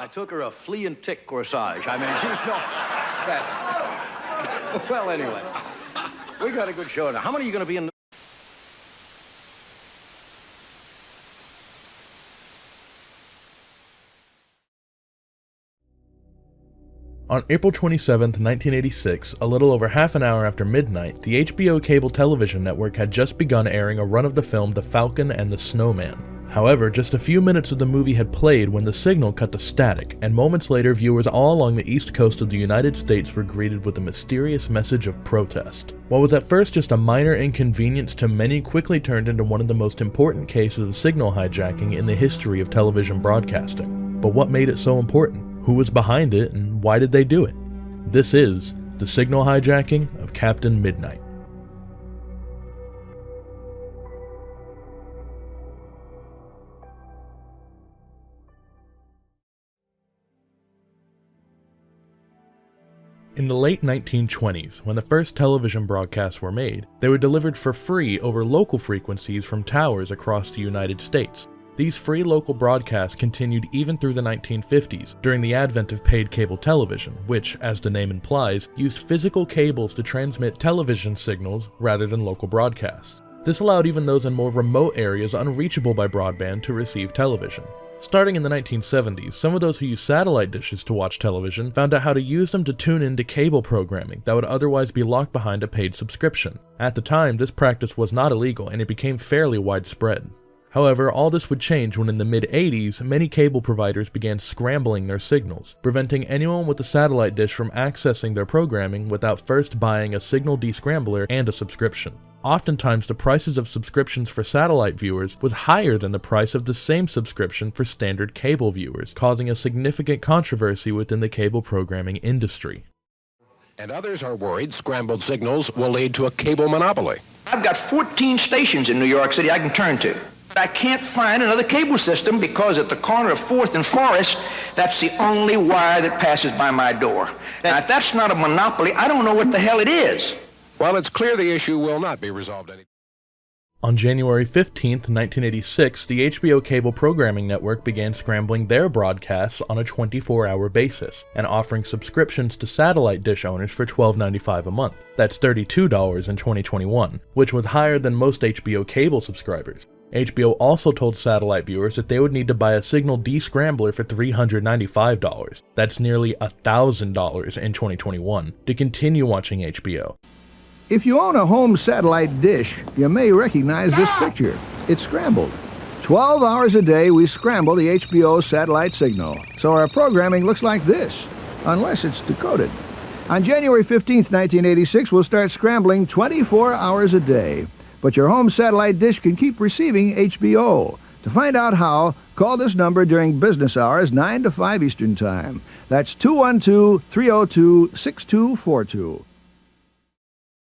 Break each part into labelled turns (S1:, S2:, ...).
S1: I took her a flea and tick corsage. I mean, she's no... That... Well, anyway, we got a good show now. How many are you going to be in...
S2: On April 27, 1986, a little over half an hour after midnight, the HBO cable television network had just begun airing a run of the film The Falcon and the Snowman. However, just a few minutes of the movie had played when the signal cut to static, and moments later viewers all along the east coast of the United States were greeted with a mysterious message of protest. What was at first just a minor inconvenience to many quickly turned into one of the most important cases of signal hijacking in the history of television broadcasting. But what made it so important? Who was behind it, and why did they do it? This is the signal hijacking of Captain Midnight. In the late 1920s, when the first television broadcasts were made, they were delivered for free over local frequencies from towers across the United States. These free local broadcasts continued even through the 1950s, during the advent of paid cable television, which, as the name implies, used physical cables to transmit television signals rather than local broadcasts. This allowed even those in more remote areas unreachable by broadband to receive television. Starting in the 1970s, some of those who used satellite dishes to watch television found out how to use them to tune into cable programming that would otherwise be locked behind a paid subscription. At the time, this practice was not illegal and it became fairly widespread. However, all this would change when in the mid-80s, many cable providers began scrambling their signals, preventing anyone with a satellite dish from accessing their programming without first buying a signal descrambler and a subscription. Oftentimes, the prices of subscriptions for satellite viewers was higher than the price of the same subscription for standard cable viewers, causing a significant controversy within the cable programming industry.
S3: And others are worried scrambled signals will lead to a cable monopoly.
S4: I've got 14 stations in New York City I can turn to. I can't find another cable system because at the corner of 4th and Forest, that's the only wire that passes by my door. Now, if that's not a monopoly, I don't know what the hell it is.
S3: Well, it's clear the issue will not be resolved any.
S2: On January 15, 1986, the HBO cable programming network began scrambling their broadcasts on a 24-hour basis and offering subscriptions to satellite dish owners for $12.95 a month. That's $32 in 2021, which was higher than most HBO cable subscribers. HBO also told satellite viewers that they would need to buy a signal descrambler for $395, that's nearly $1,000 in 2021, to continue watching HBO.
S5: If you own a home satellite dish, you may recognize this picture. It's scrambled. 12 hours a day we scramble the HBO satellite signal, so our programming looks like this, unless it's decoded. On January 15th, 1986, we'll start scrambling 24 hours a day. But your home satellite dish can keep receiving HBO. To find out how, call this number during business hours, 9 to 5 Eastern Time. That's 212-302-6242.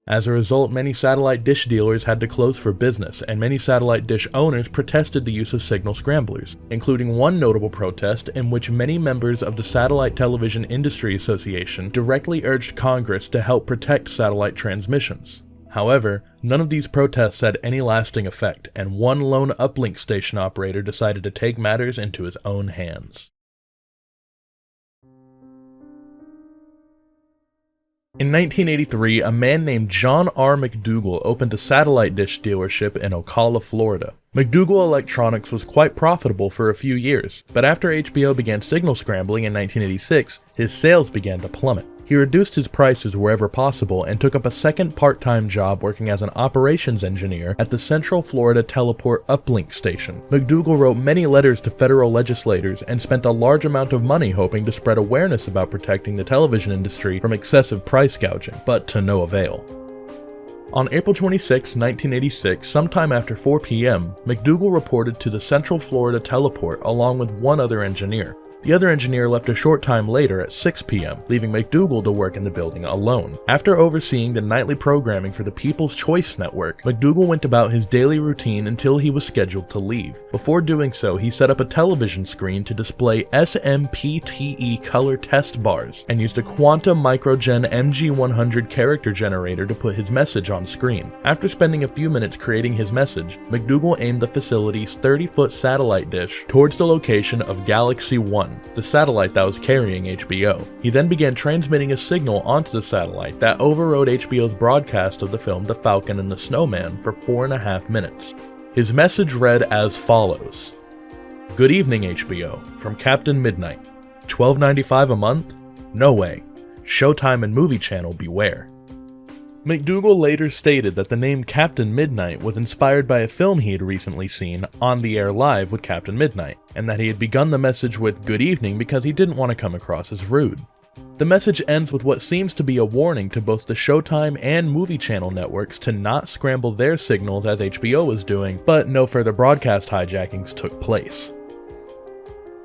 S2: As a result, many satellite dish dealers had to close for business, and many satellite dish owners protested the use of signal scramblers, including one notable protest in which many members of the Satellite Television Industry Association directly urged Congress to help protect satellite transmissions. However, none of these protests had any lasting effect, and one lone uplink station operator decided to take matters into his own hands. In 1983, a man named John R. McDougal opened a satellite dish dealership in Ocala, Florida. McDougal Electronics was quite profitable for a few years, but after HBO began signal scrambling in 1986, his sales began to plummet. He reduced his prices wherever possible and took up a second part-time job working as an operations engineer at the Central Florida Teleport Uplink station. McDougal wrote many letters to federal legislators and spent a large amount of money hoping to spread awareness about protecting the television industry from excessive price gouging, but to no avail. On April 26, 1986, sometime after 4 p.m., McDougal reported to the Central Florida Teleport along with one other engineer. The other engineer left a short time later at 6 p.m., leaving McDougal to work in the building alone. After overseeing the nightly programming for the People's Choice Network, McDougal went about his daily routine until he was scheduled to leave. Before doing so, he set up a television screen to display SMPTE color test bars and used a Quanta Microgen MG100 character generator to put his message on screen. After spending a few minutes creating his message, McDougal aimed the facility's 30-foot satellite dish towards the location of Galaxy 1, Falcon, the satellite that was carrying HBO. He then began transmitting a signal onto the satellite that overrode HBO's broadcast of the film The Falcon and the Snowman for 4.5 minutes. His message read as follows: "Good evening, HBO, from Captain Midnight. $12.95 a month? No way. Showtime and Movie Channel beware." McDougal later stated that the name Captain Midnight was inspired by a film he had recently seen, On the Air Live with Captain Midnight, and that he had begun the message with "good evening" because he didn't want to come across as rude. The message ends with what seems to be a warning to both the Showtime and Movie Channel networks to not scramble their signals as HBO was doing, but no further broadcast hijackings took place.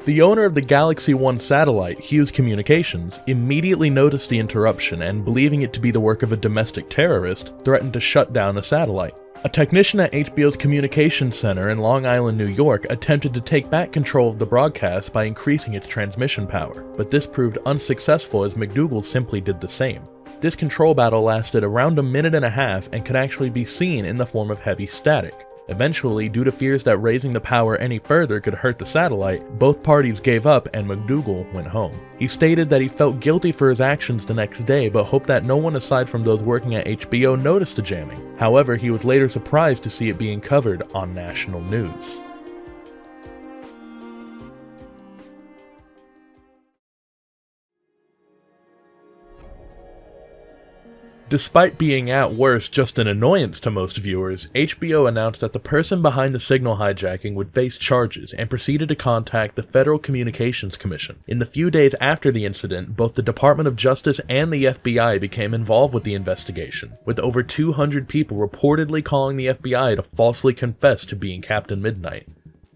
S2: The owner of the Galaxy 1 satellite, Hughes Communications, immediately noticed the interruption and, believing it to be the work of a domestic terrorist, threatened to shut down the satellite. A technician at HBO's Communications Center in Long Island, New York, attempted to take back control of the broadcast by increasing its transmission power, but this proved unsuccessful as McDougal simply did the same. This control battle lasted around a minute and a half and could actually be seen in the form of heavy static. Eventually, due to fears that raising the power any further could hurt the satellite, both parties gave up and McDougal went home. He stated that he felt guilty for his actions the next day, but hoped that no one aside from those working at HBO noticed the jamming. However, he was later surprised to see it being covered on national news. Despite being at worst just an annoyance to most viewers, HBO announced that the person behind the signal hijacking would face charges and proceeded to contact the Federal Communications Commission. In the few days after the incident, both the Department of Justice and the FBI became involved with the investigation, with over 200 people reportedly calling the FBI to falsely confess to being Captain Midnight.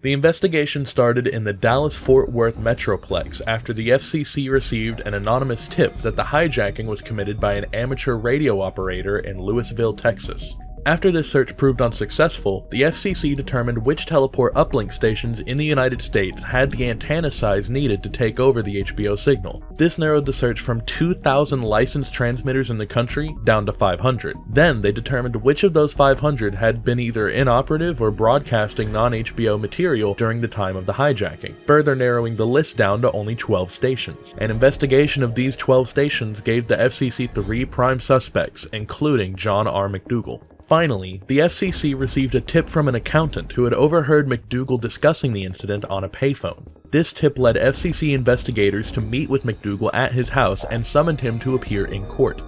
S2: The investigation started in the Dallas-Fort Worth Metroplex after the FCC received an anonymous tip that the hijacking was committed by an amateur radio operator in Louisville, Texas. After this search proved unsuccessful, the FCC determined which teleport uplink stations in the United States had the antenna size needed to take over the HBO signal. This narrowed the search from 2,000 licensed transmitters in the country down to 500. Then they determined which of those 500 had been either inoperative or broadcasting non-HBO material during the time of the hijacking, further narrowing the list down to only 12 stations. An investigation of these 12 stations gave the FCC 3 prime suspects, including John R. McDougal. Finally, the FCC received a tip from an accountant who had overheard McDougal discussing the incident on a payphone. This tip led FCC investigators to meet with McDougal at his house and summoned him to appear in court.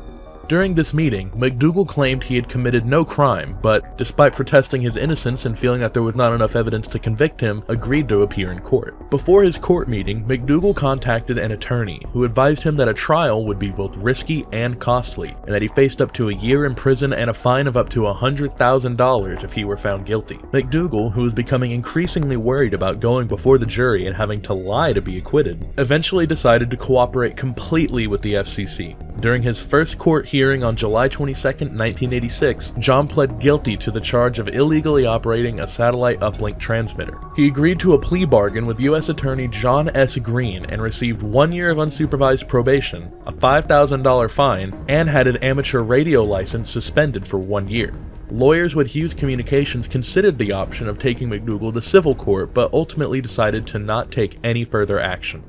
S2: During this meeting, McDougal claimed he had committed no crime, but, despite protesting his innocence and feeling that there was not enough evidence to convict him, agreed to appear in court. Before his court meeting, McDougal contacted an attorney, who advised him that a trial would be both risky and costly, and that he faced up to a year in prison and a fine of up to $100,000 if he were found guilty. McDougal, who was becoming increasingly worried about going before the jury and having to lie to be acquitted, eventually decided to cooperate completely with the FCC. During his first court hearing on July 22, 1986, John pled guilty to the charge of illegally operating a satellite uplink transmitter. He agreed to a plea bargain with U.S. Attorney John S. Green and received 1 year of unsupervised probation, a $5,000 fine, and had his amateur radio license suspended for 1 year. Lawyers with Hughes Communications considered the option of taking McDougal to civil court, but ultimately decided to not take any further action.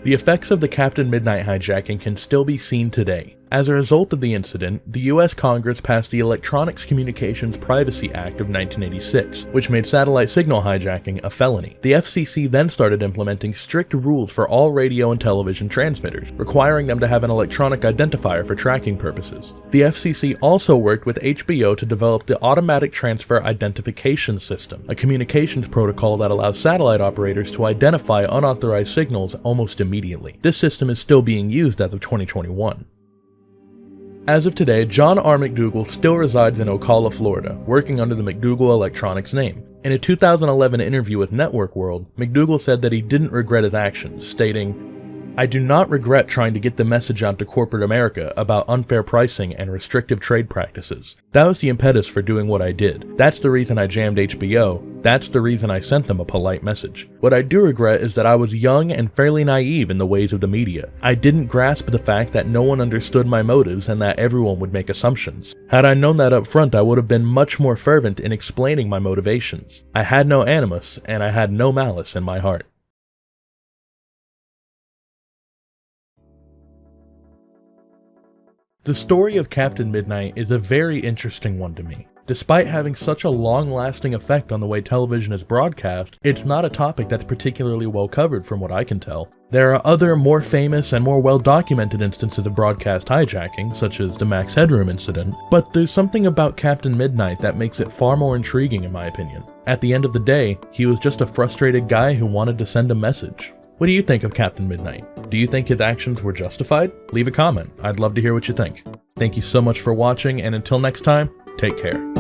S2: The effects of the Captain Midnight hijacking can still be seen today. As a result of the incident, the U.S. Congress passed the Electronics Communications Privacy Act of 1986, which made satellite signal hijacking a felony. The FCC then started implementing strict rules for all radio and television transmitters, requiring them to have an electronic identifier for tracking purposes. The FCC also worked with HBO to develop the Automatic Transfer Identification System, a communications protocol that allows satellite operators to identify unauthorized signals almost immediately. This system is still being used as of 2021. As of today, John R. McDougal still resides in Ocala, Florida, working under the McDougal Electronics name. In a 2011 interview with Network World, McDougal said that he didn't regret his actions, stating, "I do not regret trying to get the message out to corporate America about unfair pricing and restrictive trade practices. That was the impetus for doing what I did. That's the reason I jammed HBO. That's the reason I sent them a polite message. What I do regret is that I was young and fairly naive in the ways of the media. I didn't grasp the fact that no one understood my motives and that everyone would make assumptions. Had I known that up front, I would have been much more fervent in explaining my motivations. I had no animus, and I had no malice in my heart. The story of Captain Midnight is a very interesting one to me. Despite having such a long-lasting effect on the way television is broadcast, it's not a topic that's particularly well covered from what I can tell. There are other more famous and more well-documented instances of broadcast hijacking, such as the Max Headroom incident, but there's something about Captain Midnight that makes it far more intriguing in my opinion. At the end of the day, he was just a frustrated guy who wanted to send a message. What do you think of Captain Midnight? Do you think his actions were justified? Leave a comment. I'd love to hear what you think. Thank you so much for watching, and until next time, take care.